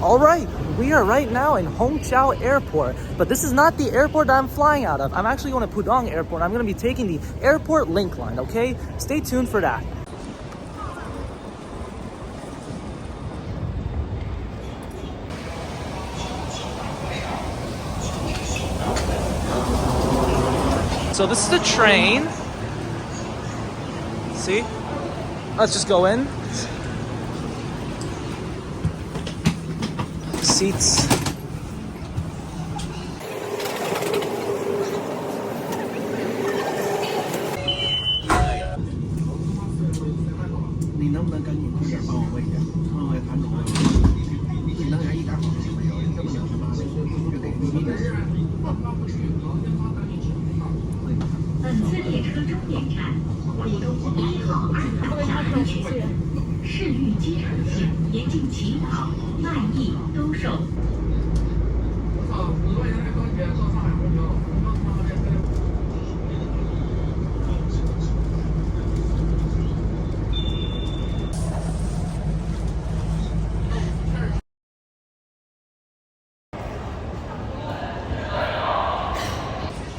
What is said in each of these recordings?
All right, we are right now in Hongqiao Airport, but this is not the airport that I'm flying out of. I'm actually going to Pudong Airport. I'm going to be taking the airport link line, okay? Stay tuned for that. So this is the train. See? Let's just go in. Seats.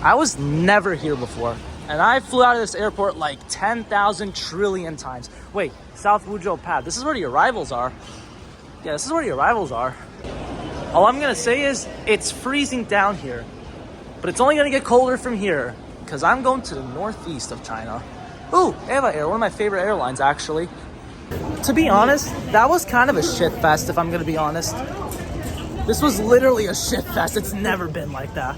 I was never here before, and I flew out of this airport like 10,000 trillion times. Wait, South Wuzhou Pad. This is where the arrivals are. Yeah, this is where the arrivals are. All I'm gonna say is it's freezing down here, but it's only gonna get colder from here because I'm going to the northeast of China. Ooh, Eva Air, one of my favorite airlines, actually. To be honest, that was kind of a shit fest, if I'm gonna be honest. This was literally a shit fest. It's never been like that.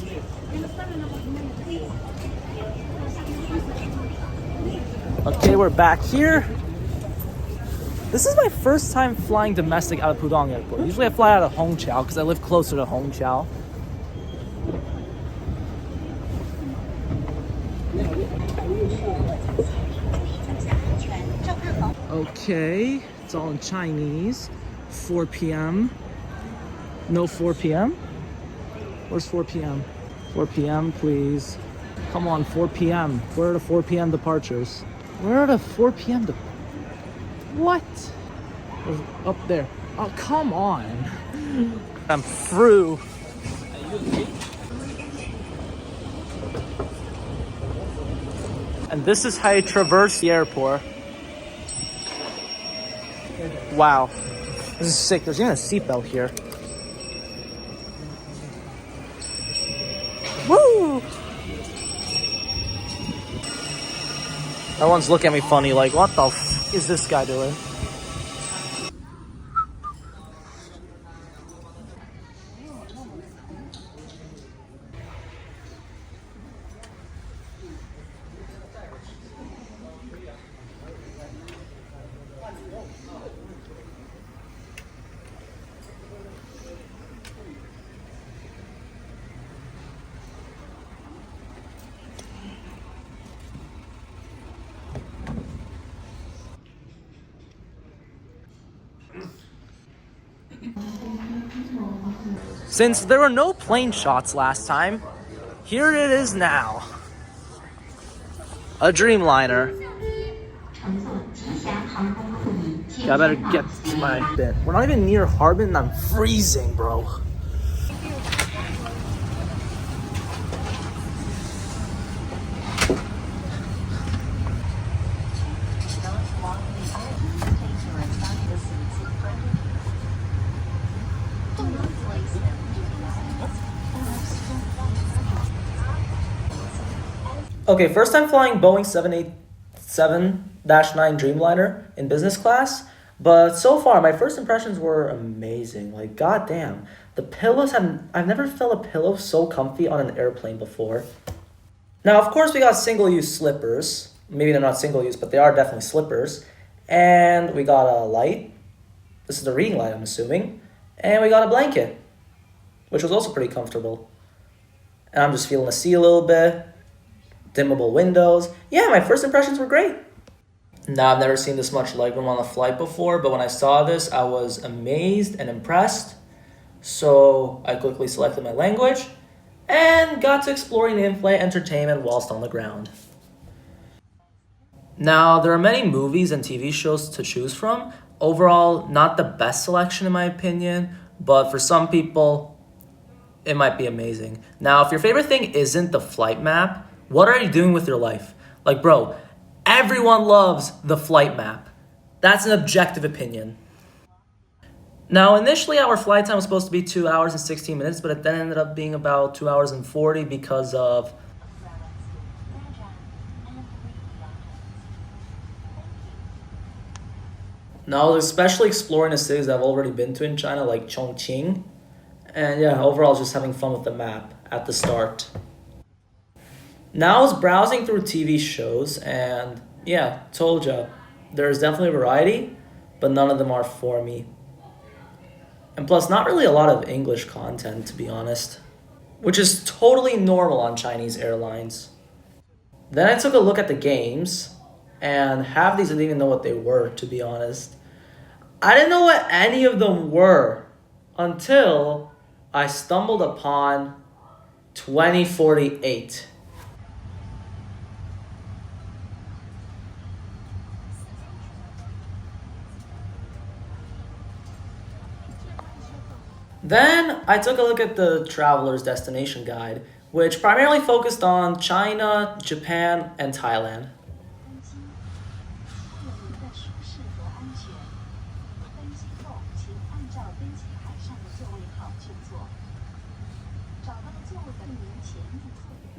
Okay, we're back here. This is my first time flying domestic out of Pudong Airport. Usually I fly out of Hongqiao because I live closer to Hongqiao. Okay, it's all in Chinese. 4 p.m. No 4 p.m.? Where's 4 p.m.? 4 p.m., please. Come on, 4 p.m. Where are the 4 p.m. departures? Where are the 4 p.m. What? Up there. Oh, come on. I'm through. And this is how you traverse the airport. Wow. This is sick. There's even a seatbelt here. Woo! Everyone's looking at me funny, like, what the f is this guy doing? Since there were no plane shots last time, here it is now. A Dreamliner. Yeah, I better get to my bed. We're not even near Harbin and I'm freezing, bro. Okay, first time flying Boeing 787-9 Dreamliner in business class, but so far my first impressions were amazing. Like, goddamn, the pillows I've never felt a pillow so comfy on an airplane before. Now, of course, we got single-use slippers. Maybe they're not single-use, but they are definitely slippers. And we got a light. This is the reading light, I'm assuming. And we got a blanket, which was also pretty comfortable. And I'm just feeling the seat a little bit. Dimmable windows. Yeah, my first impressions were great. Now, I've never seen this much legroom on a flight before, but when I saw this, I was amazed and impressed. So I quickly selected my language and got to exploring the in-flight entertainment whilst on the ground. Now, there are many movies and TV shows to choose from. Overall, not the best selection in my opinion, But for some people, it might be amazing. Now, if your favorite thing isn't the flight map, what are you doing with your life? Like, bro, everyone loves the flight map. That's an objective opinion. Now, initially, our flight time was supposed to be 2 hours and 16 minutes, but it then ended up being about 2 hours and 40 because of. Now, I was especially exploring the cities that I've already been to in China, like Chongqing. And yeah, overall, just having fun with the map at the start. Now, I was browsing through TV shows, and yeah, told ya, there's definitely variety, but none of them are for me. And plus, not really a lot of English content, to be honest, which is totally normal on Chinese airlines. Then I took a look at the games, and half these I didn't even know what they were, to be honest. I didn't know what any of them were until I stumbled upon 2048. Then I took a look at the Traveler's Destination Guide, which primarily focused on China, Japan, and Thailand.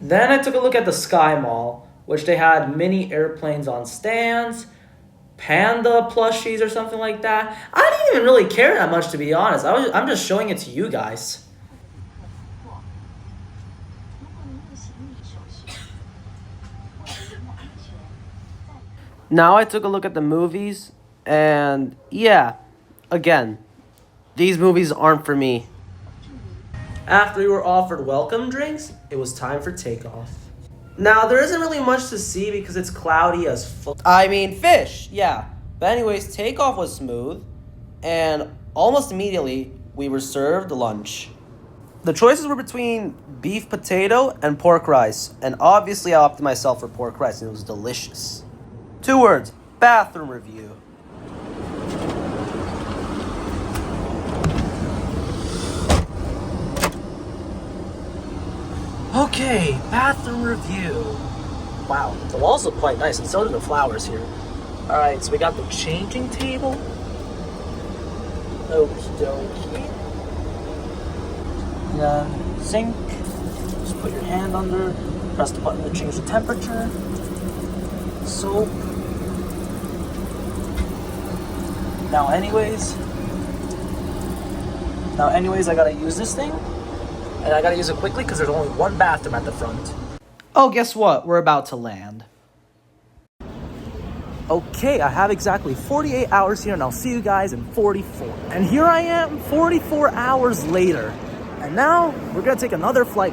Then I took a look at the Sky Mall, which they had mini airplanes on stands, panda plushies or something like that. I didn't even really care that much, to be honest. I'm just showing it to you guys. Now I took a look at the movies, and yeah, again, these movies aren't for me. After we were offered welcome drinks, it was time for takeoff. Now, there isn't really much to see because it's cloudy as fuck. I mean, fish, yeah. But anyways, takeoff was smooth, and almost immediately, we were served lunch. The choices were between beef potato and pork rice, and obviously I opted myself for pork rice, and it was delicious. 2 words, bathroom review. Okay, bathroom review. Wow, the walls look quite nice, and so do the flowers here. Alright, so we got the changing table. Okie dokie. Then sink. Just put your hand under, press the button to change the temperature. Soap. Now anyways, I gotta use this thing. And I gotta use it quickly because there's only one bathroom at the front. Oh, guess what? We're about to land. Okay, I have exactly 48 hours here, and I'll see you guys in 44. And here I am, 44 hours later. And now, we're gonna take another flight.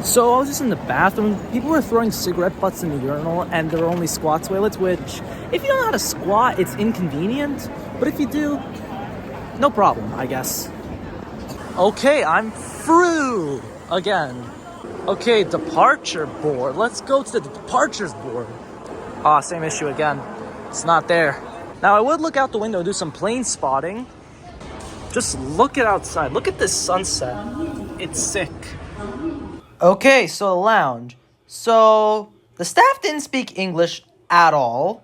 So I was just in the bathroom. People were throwing cigarette butts in the urinal, and there were only squat toilets, which, if you don't know how to squat, it's inconvenient. But if you do, no problem, I guess. Okay, I'm through again. Okay, departure board. Let's go to the departures board. Ah, same issue again. It's not there. Now, I would look out the window and do some plane spotting. Just look at outside. Look at this sunset. It's sick. Okay, so the lounge. So, the staff didn't speak English at all,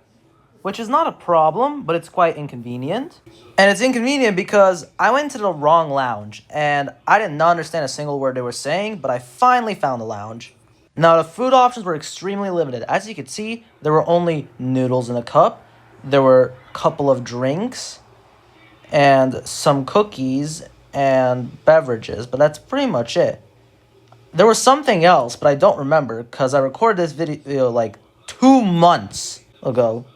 which is not a problem, but it's quite inconvenient. And it's inconvenient because I went to the wrong lounge, and I did not understand a single word they were saying, but I finally found the lounge. Now, the food options were extremely limited. As you could see, there were only noodles in a cup, there were a couple of drinks, and some cookies and beverages, but that's pretty much it. There was something else, but I don't remember, because I recorded this video like 2 months ago.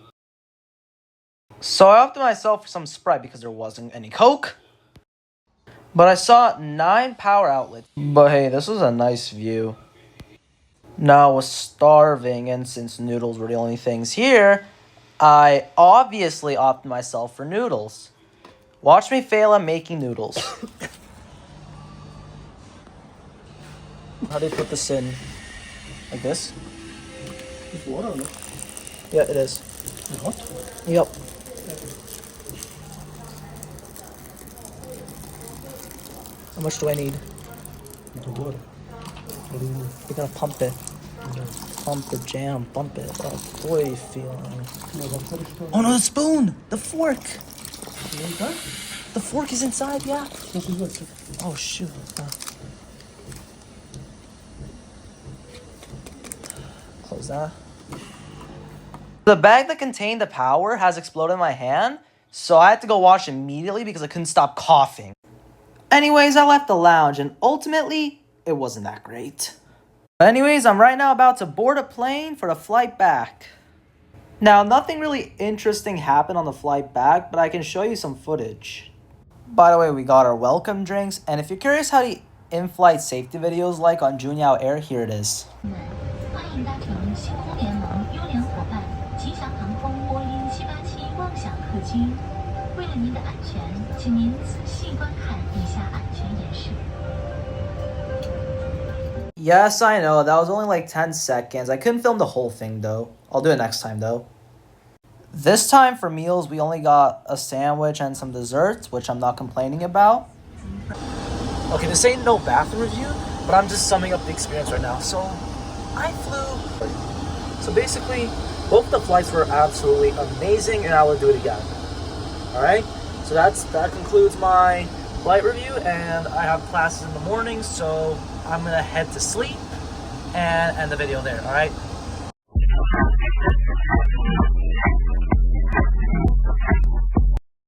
So I opted myself for some Sprite because there wasn't any Coke. But I saw 9 power outlets. But hey, this was a nice view. Now I was starving, and since noodles were the only things here, I obviously opted myself for noodles. Watch me fail at making noodles. How do you put this in? Like this? It's water on it. Yeah, it is. It's hot. Yep. How much do I need? What do you mean? We're gonna pump it. Pump the jam, bump it. Oh boy, feeling. Oh no, the spoon! The fork! The fork is inside, yeah. Oh shoot. Close that. The bag that contained the power has exploded in my hand, so I had to go wash immediately because I couldn't stop coughing. Anyways, I left the lounge and ultimately, it wasn't that great. Anyways, I'm right now about to board a plane for the flight back. Now, nothing really interesting happened on the flight back, but I can show you some footage. By the way, we got our welcome drinks, and if you're curious how the in-flight safety videos like on Junyao Air, here it is. Yes, I know, that was only like 10 seconds. I couldn't film the whole thing though. I'll do it next time though. This time for meals, we only got a sandwich and some desserts, which I'm not complaining about. Okay, this ain't no bathroom review, but I'm just summing up the experience right now. So, I flew. So basically, both the flights were absolutely amazing, and I will do it again. All right. So that concludes my flight review, and I have classes in the morning, so I'm gonna head to sleep and end the video there. All right.